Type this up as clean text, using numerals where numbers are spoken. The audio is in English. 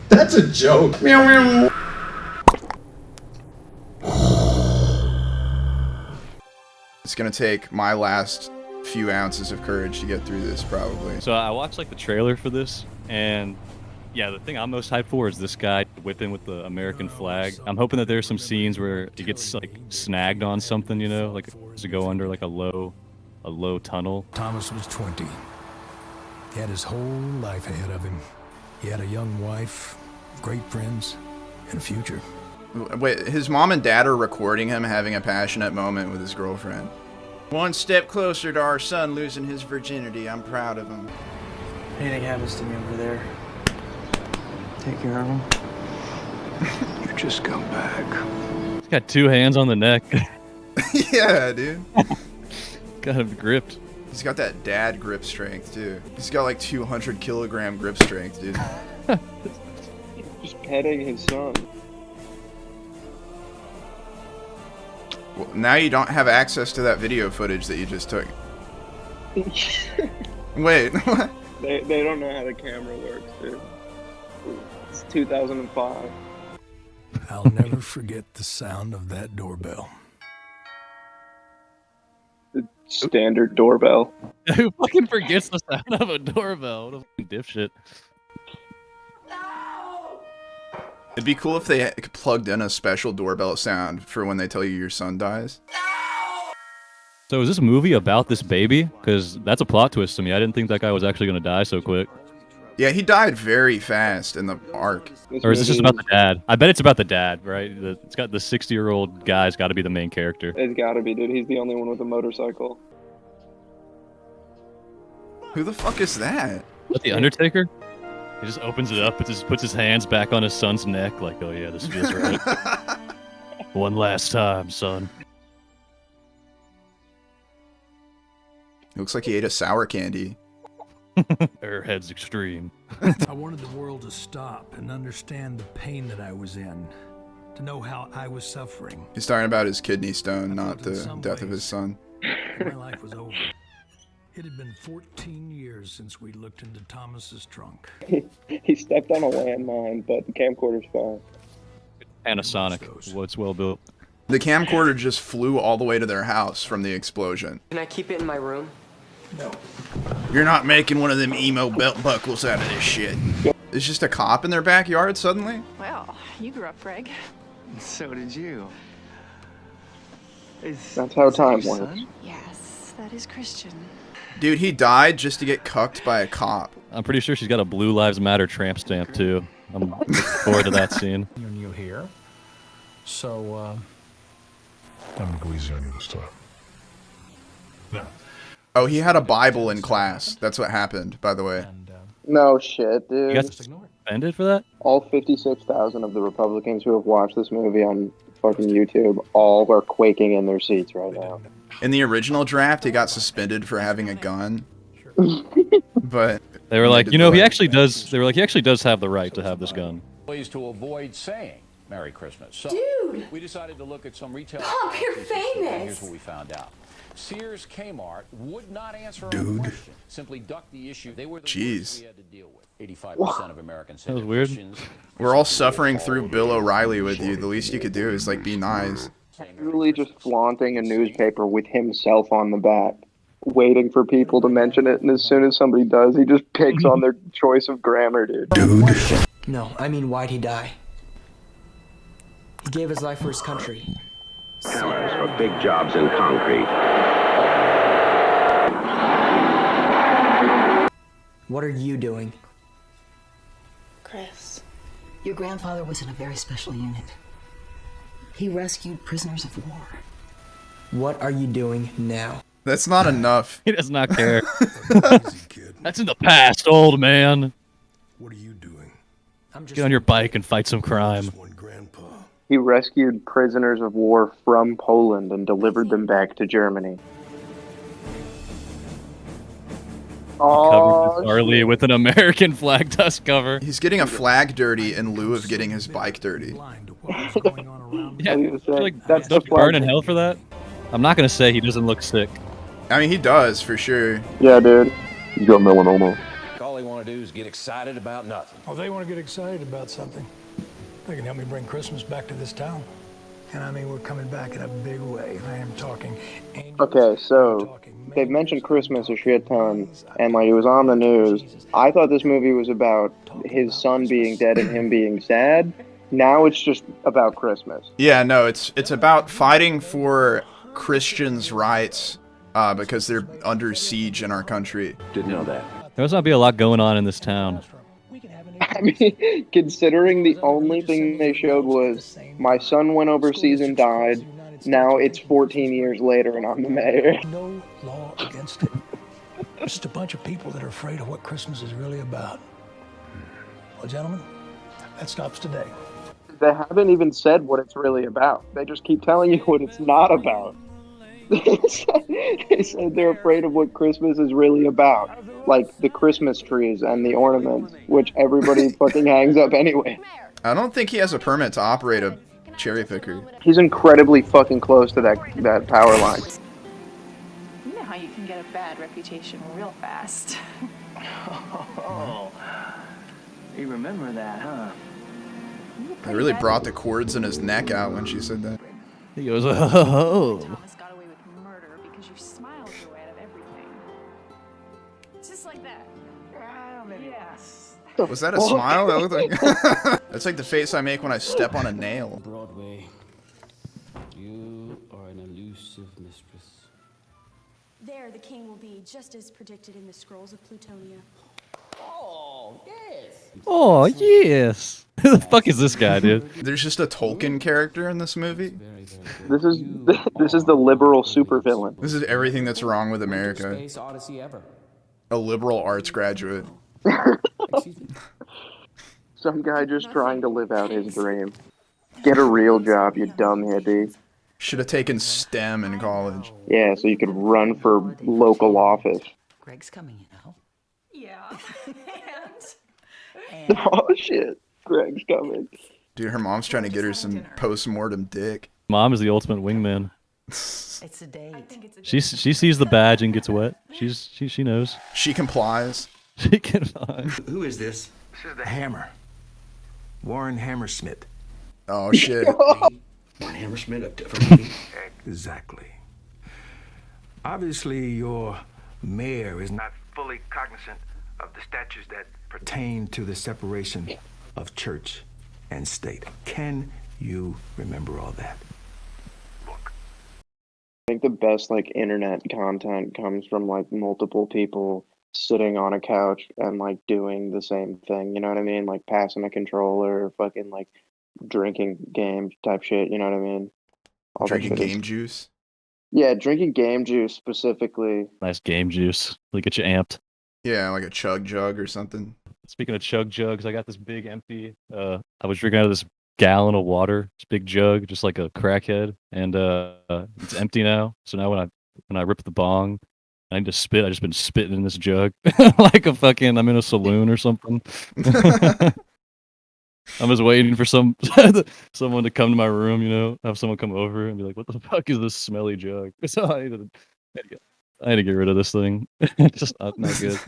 That's a joke. Meow meow. It's gonna take my last few ounces of courage to get through this, probably. So I watched like the trailer for this, and yeah, the thing I'm most hyped for is this guy whipping with the American flag. I'm hoping that there's some scenes where he gets like snagged on something, you know, like to go under like a low tunnel. Thomas was 20. He had his whole life ahead of him. He had a young wife, great friends, and a future. Wait, his mom and dad are recording him having a passionate moment with his girlfriend. One step closer to our son losing his virginity. I'm proud of him. Anything happens to me over there, take care of him. You just come back. He's got 2 hands on the neck. Yeah, dude. Got him gripped. He's got that dad grip strength, too. He's got like 200 kilogram grip strength, dude. Just petting his son. Well, now you don't have access to that video footage that you just took. Wait, what? They don't know how the camera works, dude. It's 2005. I'll never forget the sound of that doorbell. The standard doorbell. Who fucking forgets the sound of a doorbell? What a fucking dipshit. It'd be cool if they plugged in a special doorbell sound for when they tell you your son dies. So is this movie about this baby? Because that's a plot twist to me. I didn't think that guy was actually going to die so quick. Yeah, he died very fast in the arc. Or is this just about the dad? I bet it's about the dad, right? It's got the 60-year-old guy's got to be the main character. It's gotta be, dude. He's the only one with a motorcycle. Who the fuck is that? Is that the Undertaker? He just opens it up, it just puts his hands back on his son's neck, like, oh yeah, this feels right. One last time, son. It looks like he ate a sour candy. Airhead's extreme. I wanted the world to stop and understand the pain that I was in, to know how I was suffering. He's talking about his kidney stone, not the death of his son. My life was over. It had been 14 years since we looked into Thomas's trunk. He stepped on a landmine, but the camcorder's fine. Panasonic. Well, it's well built. The camcorder just flew all the way to their house from the explosion. Can I keep it in my room? No. You're not making one of them emo belt buckles out of this shit. There's just a cop in their backyard suddenly? Well, you grew up, Greg. So did you. That's how time works. Yes, that is Christian. Dude, he died just to get cucked by a cop. I'm pretty sure she's got a Blue Lives Matter tramp stamp, too. I'm looking forward to that scene. You're new here, so, I'm gonna go easy on you this time. No. Oh, he had a Bible in class. That's what happened, by the way. No shit, dude. You got suspended for that? All 56,000 of the Republicans who have watched this movie on fucking YouTube all are quaking in their seats right now. In the original draft, he got suspended for having a gun. But they were like, you know, he actually does. They were like, he actually does have the right to have this gun. Ways to avoid saying Merry Christmas. So Dude! we decided to look at some retail. Pop, you're practices, and famous! Here's what we found out. Sears Kmart would not answer our question. Simply ducked the issue. They were the ones we had to deal with. 85% of Americans said that was weird. We're all suffering through Bill O'Reilly with you. The least you could do is like be nice. Literally just flaunting a newspaper with himself on the back, waiting for people to mention it, and as soon as somebody does, he just picks on their choice of grammar, dude. No, I mean, why'd he die? He gave his life for his country. Hammers for big jobs in concrete. What are you doing? Chris. Your grandfather was in a very special unit. He rescued prisoners of war. What are you doing now? That's not enough. He does not care. That's in the past, old man. What are you doing? Get on your bike and fight some crime. He rescued prisoners of war from Poland and delivered them back to Germany. Covered Charlie with an American flag dust cover. He's getting a flag dirty in lieu of getting his bike dirty. Yeah, like, that's the burn in hell for that. I'm not gonna say he doesn't look sick. I mean, he does for sure. Yeah, dude. He's got melanoma. All he wanted want to do is get excited about nothing. Well, they want to get excited about something. They can help me bring Christmas back to this town. And I mean, we're coming back in a big way. I am talking angels. Okay, so they've mentioned Christmas a shit ton, and like it was on the news. I thought this movie was about his son being dead and him being sad. Now it's just about Christmas. Yeah, no, it's about fighting for Christians' rights because they're under siege in our country. Didn't know that. There must not be a lot going on in this town. I mean, considering the only thing they showed was my son went overseas and died. Now it's 14 years later and I'm the mayor. No law against it. It's just a bunch of people that are afraid of what Christmas is really about. Well, gentlemen, that stops today. They haven't even said what it's really about. They just keep telling you what it's not about. They said they're afraid of what Christmas is really about. Like the Christmas trees and the ornaments, which everybody fucking hangs up anyway. I don't think he has a permit to operate a cherry picker. He's incredibly fucking close to that power line. You know how you can get a bad reputation real fast. Oh, you remember that, huh? I really brought the cords in his neck out when she said that. He goes, oh. Thomas got away with murder because you smiled your way out of everything. Just like that. Yeah. Was that a smile? That looked like that's like the face I make when I step on a nail. Broadway, you are an elusive mistress. There, the king will be, just as predicted in the scrolls of Plutonia. Oh, yes. Oh, yes. Who the fuck is this guy, dude? There's just a Tolkien character in this movie. This is the liberal supervillain. This is everything that's wrong with America. Space odyssey ever. A liberal arts graduate. Some guy just trying to live out his dream. Get a real job, you dumb hippie. Should have taken STEM in college. Yeah, so you could run for local office. Greg's coming, you know. Yeah. Oh shit, Greg's coming. Dude, her mom's trying to get her some post-mortem dick. Mom is the ultimate wingman. It's a date. She sees the badge and gets wet. She knows. She complies. She complies. Who is this? This is the Hammer. Warren Hammersmith. Oh shit. Warren Hammersmith, a different movie? Exactly. Obviously, your mayor is not fully cognizant of the statutes that pertain to the separation of church and state. Can you remember all that? Look. I think the best like internet content comes from like multiple people sitting on a couch and like doing the same thing. You know what I mean? Like passing a controller, fucking like drinking game type shit. You know what I mean? All that Drinking shit is- game juice. Yeah, drinking game juice specifically. Nice game juice. Really get you amped. Yeah, like a chug jug or something. Speaking of chug jugs, I got this big empty. I was drinking out of this gallon of water, this big jug, just like a crackhead, and it's empty now. So now when I rip the bong, I need to spit. I just been spitting in this jug like a fucking. I'm in a saloon or something. I'm just waiting for someone to come to my room, you know, have someone come over and be like, "What the fuck is this smelly jug?" So I need to get rid of this thing. It's just not good.